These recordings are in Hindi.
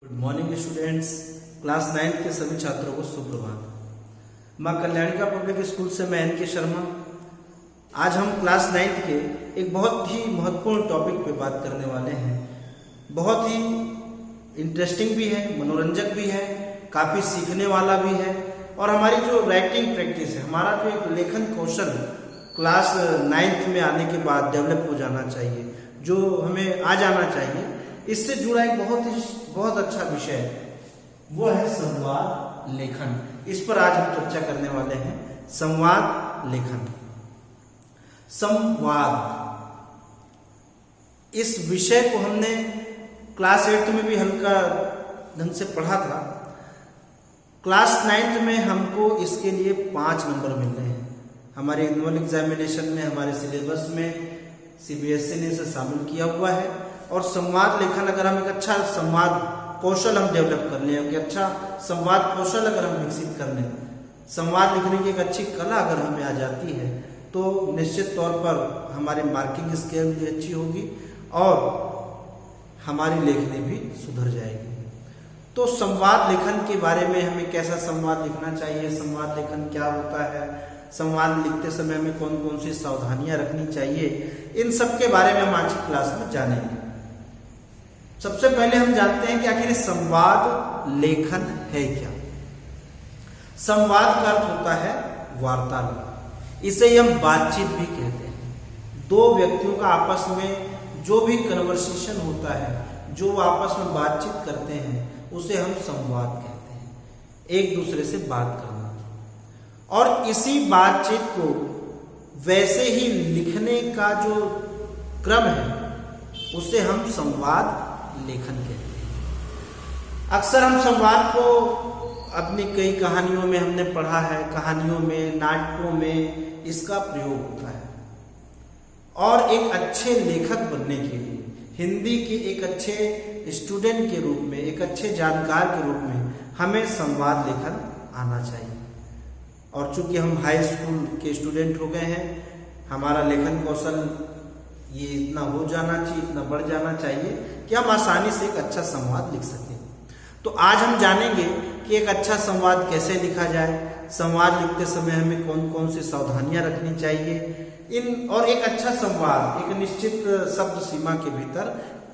Good morning students. क्लास 9 के सभी छात्रों को सुप्रभात। मां कल्याणिका पब्लिक स्कूल से मैं एन के शर्मा। आज हम क्लास 9 के एक बहुत ही महत्वपूर्ण टॉपिक पे बात करने वाले हैं। बहुत ही इंटरेस्टिंग भी है, मनोरंजक भी है, काफ़ी सीखने वाला भी है। और हमारी जो राइटिंग प्रैक्टिस है, हमारा जो एक लेखन कौशल क्लास 9 में आने के बाद डेवलप हो जाना चाहिए, जो हमें आ जाना चाहिए, इससे जुड़ा एक बहुत अच्छा विषय है, वो है संवाद लेखन। इस पर आज हम चर्चा करने वाले हैं। संवाद लेखन, संवाद, इस विषय को हमने क्लास 8 में भी हल्का ढंग से पढ़ा था। क्लास 9 में हमको इसके लिए 5 नंबर मिल रहे हैं। हमारे एनुअल एग्जामिनेशन में, हमारे सिलेबस में CBSE ने इसे शामिल किया हुआ है। और संवाद लेखन, अगर हम एक अच्छा संवाद कौशल हम डेवलप कर लें, एक अच्छा संवाद कौशल अगर हम विकसित कर लें, संवाद लिखने की एक अच्छी कला अगर हमें आ जाती है, तो निश्चित तौर पर हमारी मार्किंग स्केल भी अच्छी होगी और हमारी लेखनी भी सुधर जाएगी। तो संवाद लेखन के बारे में हमें कैसा संवाद लिखना चाहिए, संवाद लेखन क्या होता है, संवाद लिखते समय हमें कौन कौन सी सावधानियां रखनी चाहिए, इन सब के बारे में हम आज की क्लास में जानेंगे। सबसे पहले हम जानते हैं कि आखिर संवाद लेखन है क्या। संवाद का अर्थ होता है वार्तालाप। इसे हम बातचीत भी कहते हैं। दो व्यक्तियों का आपस में जो भी कन्वर्सेशन होता है, जो वो आपस में बातचीत करते हैं, उसे हम संवाद कहते हैं। एक दूसरे से बात करना, और इसी बातचीत को वैसे ही लिखने का जो क्रम है, उसे हम संवाद लेखन कहते हैं। अक्सर हम संवाद को अपनी कई कहानियों में हमने पढ़ा है, कहानियों में, नाटकों में इसका प्रयोग होता है। और एक अच्छे लेखक बनने के लिए, हिंदी के एक अच्छे स्टूडेंट के रूप में, एक अच्छे जानकार के रूप में हमें संवाद लेखन आना चाहिए। और चूंकि हम हाई स्कूल के स्टूडेंट हो गए हैं, हमारा लेखन कौशल ये इतना हो जाना चाहिए, इतना बढ़ जाना चाहिए कि हम आसानी से एक अच्छा संवाद लिख सकें। तो आज हम जानेंगे कि एक अच्छा संवाद कैसे लिखा जाए, संवाद लिखते समय हमें कौन कौन सी सावधानियां रखनी चाहिए, और एक अच्छा संवाद एक निश्चित शब्द सीमा के भीतर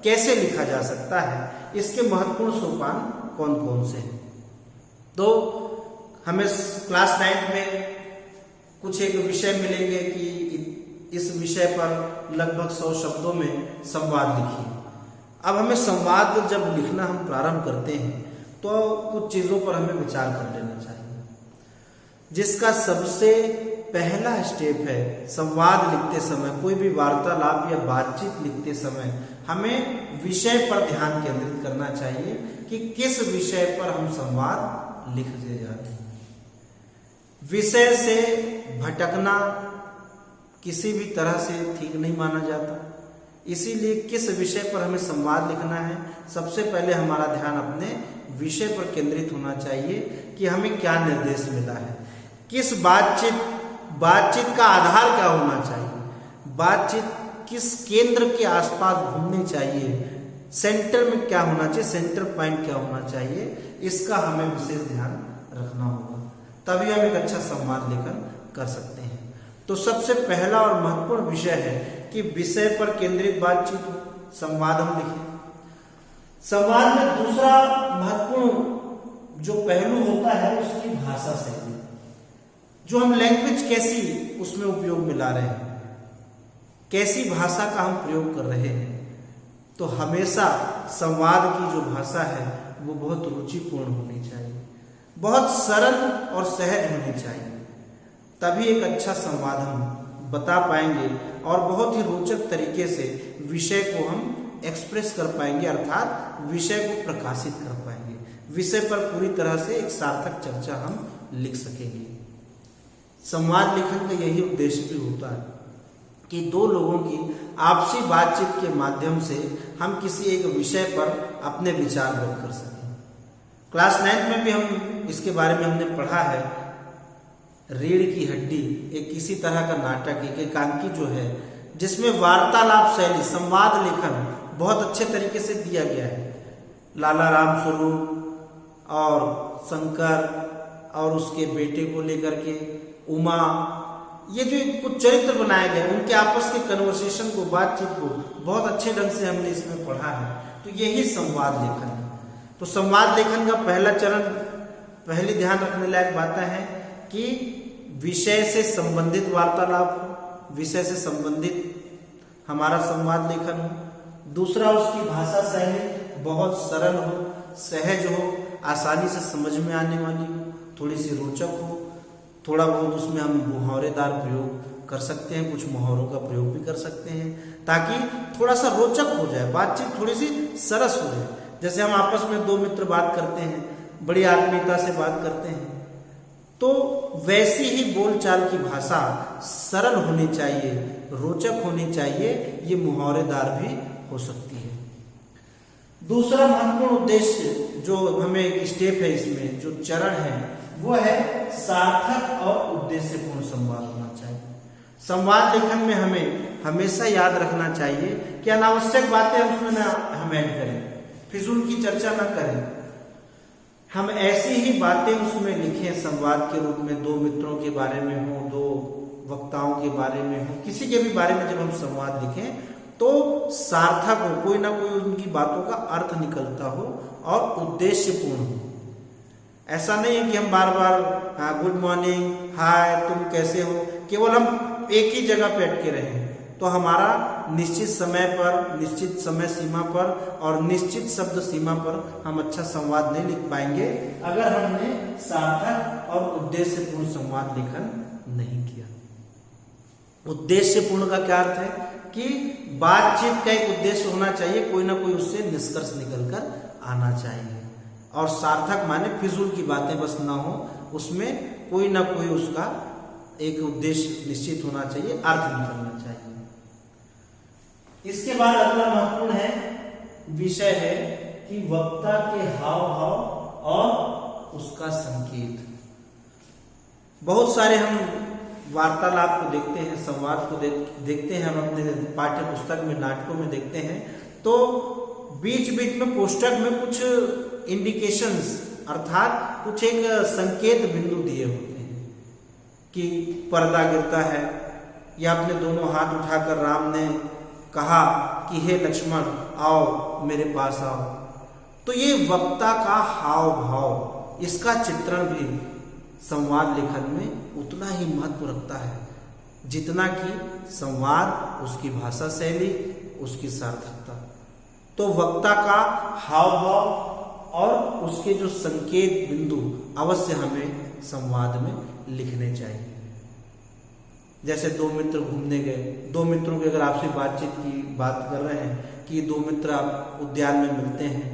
कैसे लिखा जा सकता है, इसके महत्वपूर्ण सोपान कौन कौन से हैं। तो हमें क्लास 9 में कुछ एक विषय मिलेंगे कि इस विषय पर लगभग 100 शब्दों में संवाद लिखिए। अब हमें संवाद जब लिखना हम प्रारंभ करते हैं, तो कुछ चीज़ों पर हमें विचार कर लेना चाहिए। जिसका सबसे पहला स्टेप है, संवाद लिखते समय, कोई भी वार्तालाप या बातचीत लिखते समय हमें विषय पर ध्यान केंद्रित करना चाहिए कि किस विषय पर हम संवाद लिखते जा रहे हैं। विषय से भटकना किसी भी तरह से ठीक नहीं माना जाता। इसीलिए किस विषय पर हमें संवाद लिखना है, सबसे पहले हमारा ध्यान अपने विषय पर केंद्रित होना चाहिए कि हमें क्या निर्देश मिला है, किस बातचीत का आधार क्या होना चाहिए, बातचीत किस केंद्र के आसपास घूमनी चाहिए, सेंटर में क्या होना चाहिए, सेंटर पॉइंट क्या होना चाहिए, इसका हमें विशेष ध्यान रखना होगा। तभी हम एक अच्छा संवाद लेखन कर सकते हैं। तो सबसे पहला और महत्वपूर्ण विषय है कि विषय पर केंद्रित बातचीत, संवाद हम लिखें। संवाद में दूसरा महत्वपूर्ण जो पहलू होता है, उसकी भाषा शैली, जो हम लैंग्वेज कैसी उसमें उपयोग में ला रहे हैं, कैसी भाषा का हम प्रयोग कर रहे हैं। तो हमेशा संवाद की जो भाषा है वो बहुत रुचिपूर्ण होनी चाहिए, बहुत सरल और सहज होनी चाहिए। तभी एक अच्छा संवाद हम बता पाएंगे और बहुत ही रोचक तरीके से विषय को हम एक्सप्रेस कर पाएंगे, अर्थात विषय को प्रकाशित कर पाएंगे। विषय पर पूरी तरह से एक सार्थक चर्चा हम लिख सकेंगे। संवाद लेखन का यही उद्देश्य भी होता है कि दो लोगों की आपसी बातचीत के माध्यम से हम किसी एक विषय पर अपने विचार व्यक्त कर सकें। क्लास 9 में भी हम इसके बारे में हमने पढ़ा है। रीढ़ की हड्डी एक किसी तरह का नाटक, एक एकांकी जो है, जिसमें वार्तालाप शैली, संवाद लेखन बहुत अच्छे तरीके से दिया गया है। लाला राम स्वरूप और शंकर और उसके बेटे को लेकर के उमा, ये जो कुछ चरित्र बनाए गए उनके आपस के कन्वर्सेशन को, बातचीत को बहुत अच्छे ढंग से हमने इसमें पढ़ा है। तो यही संवाद लेखन है। तो संवाद लेखन का पहला चरण, पहली ध्यान रखने लायक बातें हैं कि विषय से संबंधित वार्तालाप हो, विषय से संबंधित हमारा संवाद लेखन हो। दूसरा, उसकी भाषा शैली बहुत सरल हो, सहज हो, आसानी से समझ में आने वाली हो, थोड़ी सी रोचक हो, थोड़ा बहुत उसमें हम मुहावरेदार प्रयोग कर सकते हैं, कुछ मुहावरों का प्रयोग भी कर सकते हैं, ताकि थोड़ा सा रोचक हो जाए, बातचीत थोड़ी सी सरस हो जाए। जैसे हम आपस में दो मित्र बात करते हैं, बड़ी आत्मीयता से बात करते हैं, तो वैसी ही बोलचाल की भाषा सरल होनी चाहिए, रोचक होनी चाहिए, ये मुहावरेदार भी हो सकती है। दूसरा महत्वपूर्ण उद्देश्य जो हमें एक स्टेप है, इसमें जो चरण है वो है सार्थक और उद्देश्यपूर्ण संवाद होना चाहिए। संवाद लेखन में हमें हमेशा याद रखना चाहिए कि अनावश्यक बातें उसमें ना हम ऐड करें, फिजूल की चर्चा ना करें। हम ऐसी ही बातें उसमें लिखें संवाद के रूप में, दो मित्रों के बारे में हो, दो वक्ताओं के बारे में हो, किसी के भी बारे में जब हम संवाद लिखें तो सार्थक हो, कोई ना कोई उनकी बातों का अर्थ निकलता हो और उद्देश्यपूर्ण हो। ऐसा नहीं है कि हम बार बार गुड मॉर्निंग, हाय, तुम कैसे हो, केवल हम एक ही जगह पे अटके रहें तो हमारा निश्चित समय पर, निश्चित समय सीमा पर और निश्चित शब्द सीमा पर हम अच्छा संवाद नहीं लिख पाएंगे अगर हमने सार्थक और उद्देश्यपूर्ण संवाद लेखन नहीं किया। उद्देश्यपूर्ण का क्या अर्थ है कि बातचीत का एक उद्देश्य होना चाहिए, कोई ना कोई उससे निष्कर्ष निकलकर आना चाहिए। और सार्थक माने फिजूल की बातें बस ना हो, उसमें कोई ना कोई उसका एक उद्देश्य निश्चित होना चाहिए, अर्थ निकलना चाहिए। इसके बाद अगला महत्वपूर्ण है विषय है कि वक्ता के हाव भाव और उसका संकेत। बहुत सारे हम वार्तालाप को देखते हैं, संवाद को देखते हैं, हम अपने पाठ्य पुस्तक में, नाटकों में देखते हैं, तो बीच बीच में कोष्टक में कुछ इंडिकेशंस अर्थात कुछ एक संकेत बिंदु दिए होते हैं कि पर्दा गिरता है, या अपने दोनों हाथ उठाकर राम ने कहा कि हे लक्ष्मण आओ मेरे पास आओ। तो ये वक्ता का हाव भाव, इसका चित्रण भी संवाद लेखन में उतना ही महत्व रखता है जितना कि संवाद, उसकी भाषा शैली, उसकी सार्थकता। तो वक्ता का हाव भाव और उसके जो संकेत बिंदु अवश्य हमें संवाद में लिखने चाहिए। जैसे दो मित्र घूमने गए, दो मित्रों की अगर आपसी बातचीत की बात कर रहे हैं कि दो मित्र आप उद्यान में मिलते हैं,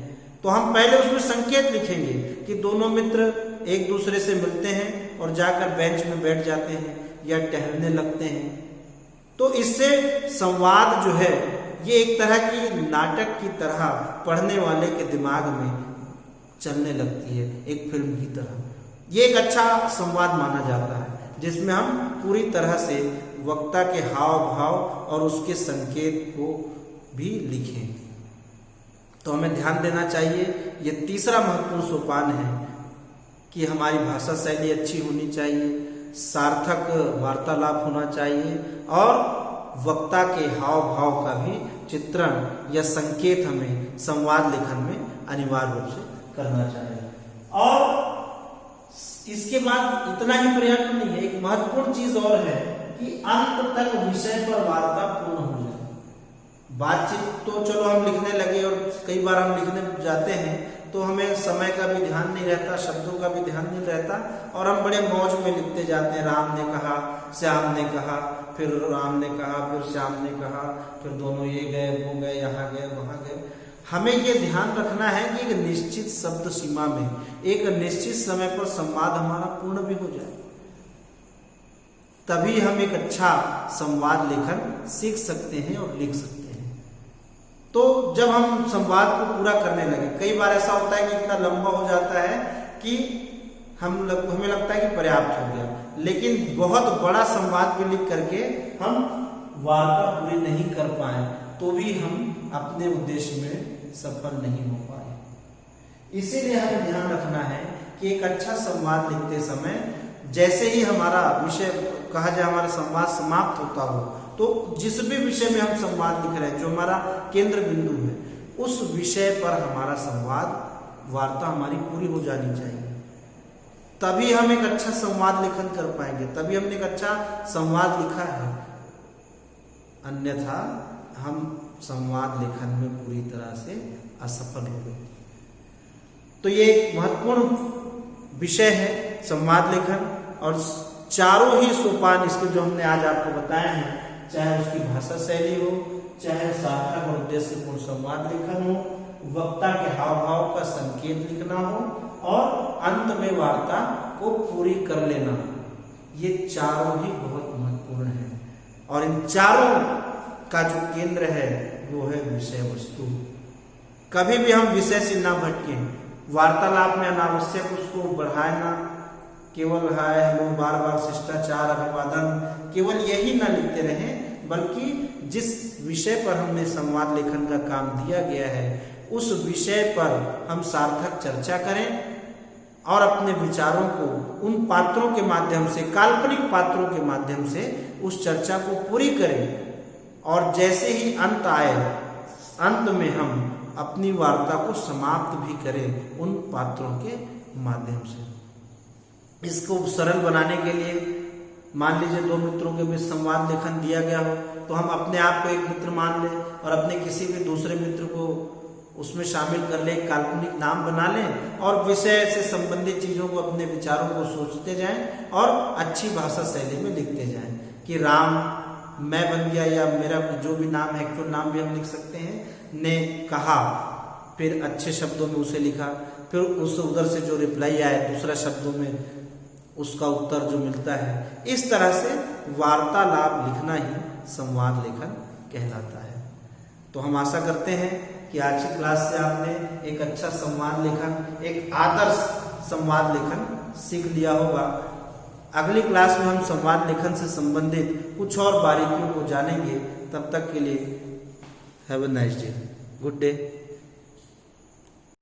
तो हम पहले उसमें संकेत लिखेंगे कि दोनों मित्र एक दूसरे से मिलते हैं और जाकर बेंच में बैठ जाते हैं या टहलने लगते हैं। तो इससे संवाद जो है ये एक तरह की नाटक की तरह पढ़ने वाले के दिमाग में चलने लगती है, एक फिल्म की तरह। ये एक अच्छा संवाद माना जाता है जिसमें हम पूरी तरह से वक्ता के हाव भाव और उसके संकेत को भी लिखें। तो हमें ध्यान देना चाहिए, ये तीसरा महत्वपूर्ण सोपान है कि हमारी भाषा शैली अच्छी होनी चाहिए, सार्थक वार्तालाप होना चाहिए और वक्ता के हाव भाव का भी चित्रण या संकेत हमें संवाद लेखन में अनिवार्य रूप से करना चाहिए। और इसके बाद इतना ही पर्याप्त नहीं है, एक महत्वपूर्ण चीज और है कि अंत तक विषय पर वार्ता पूर्ण हो जाए। बातचीत तो चलो हम लिखने लगे और कई बार हम लिखने जाते हैं तो हमें समय का भी ध्यान नहीं रहता, शब्दों का भी ध्यान नहीं रहता और हम बड़े मौज में लिखते जाते हैं। राम ने कहा, श्याम ने कहा, फिर राम ने कहा, फिर श्याम ने कहा, फिर दोनों ये गए, वो गए, यहाँ गए, वहां गए। हमें ये ध्यान रखना है कि एक निश्चित शब्द सीमा में, एक निश्चित समय पर संवाद हमारा पूर्ण भी हो जाए, तभी हम एक अच्छा संवाद लेखन सीख सकते हैं और लिख सकते हैं। तो जब हम संवाद को पूरा करने लगे, कई बार ऐसा होता है कि इतना लंबा हो जाता है कि हमें लगता है कि पर्याप्त हो गया, लेकिन बहुत बड़ा संवाद भी लिख करके हम वार्ता पूरी नहीं कर पाए तो भी हम अपने उद्देश्य में सफल नहीं हो पाए। इसीलिए हमें ध्यान रखना है कि एक अच्छा संवाद लिखते समय जैसे ही हमारा विषय कहा जाए हमारा संवाद समाप्त होता हो, तो जिस भी विषय में हम संवाद लिख रहे हैं, जो हमारा केंद्र बिंदु है, उस विषय पर हमारा संवाद वार्ता हमारी पूरी हो जानी चाहिए। तभी हम एक अच्छा संवाद लेखन कर पाएंगे, तभी हमने एक अच्छा संवाद लिखा है। अन्यथा हम संवाद लेखन में पूरी तरह से असफल हो गए। तो ये एक महत्वपूर्ण विषय है संवाद लेखन, और चारों ही सोपान इसके जो हमने आज आपको बताए हैं, चाहे उसकी भाषा शैली हो, चाहे सार्थक और उद्देश्यपूर्ण संवाद लेखन हो, वक्ता के हाव भाव का संकेत लिखना हो, और अंत में वार्ता को पूरी कर लेना, ये चारों ही बहुत महत्वपूर्ण है। और इन चारों का जो केंद्र है वो है विषय वस्तु। कभी भी हम विषय से ना भटकें, वार्तालाप में अनावश्यक उसको बढ़ाए ना, केवल हाय हेलो बार बार शिष्टाचार अभिवादन केवल यही ना लिखते रहें, बल्कि जिस विषय पर हमने संवाद लेखन का काम दिया गया है उस विषय पर हम सार्थक चर्चा करें और अपने विचारों को उन पात्रों के माध्यम से, काल्पनिक पात्रों के माध्यम से उस चर्चा को पूरी करें, और जैसे ही अंत आए, अंत में हम अपनी वार्ता को समाप्त भी करें उन पात्रों के माध्यम से। इसको सरल बनाने के लिए मान लीजिए दो मित्रों के बीच संवाद लेखन दिया गया हो, तो हम अपने आप को एक मित्र मान लें और अपने किसी भी दूसरे मित्र को उसमें शामिल कर ले, काल्पनिक नाम बना लें और विषय से संबंधित चीजों को, अपने विचारों को सोचते जाएं और अच्छी भाषा शैली में लिखते जाएं कि राम मैं बन गया, या मेरा जो भी नाम है, एक्चुअल नाम भी हम लिख सकते हैं, ने कहा, फिर अच्छे शब्दों में उसे लिखा, फिर उस उधर से जो रिप्लाई आया दूसरा शब्दों में उसका उत्तर जो मिलता है। इस तरह से वार्तालाप लिखना ही संवाद लेखन कहलाता है। तो हम आशा करते हैं कि आज की क्लास से आपने एक अच्छा संवाद लेखन, एक आदर्श संवाद लेखन सीख लिया होगा। अगली क्लास में हम संवाद लेखन से संबंधित कुछ और बारीकियों को जानेंगे। तब तक के लिए have a nice day, good day.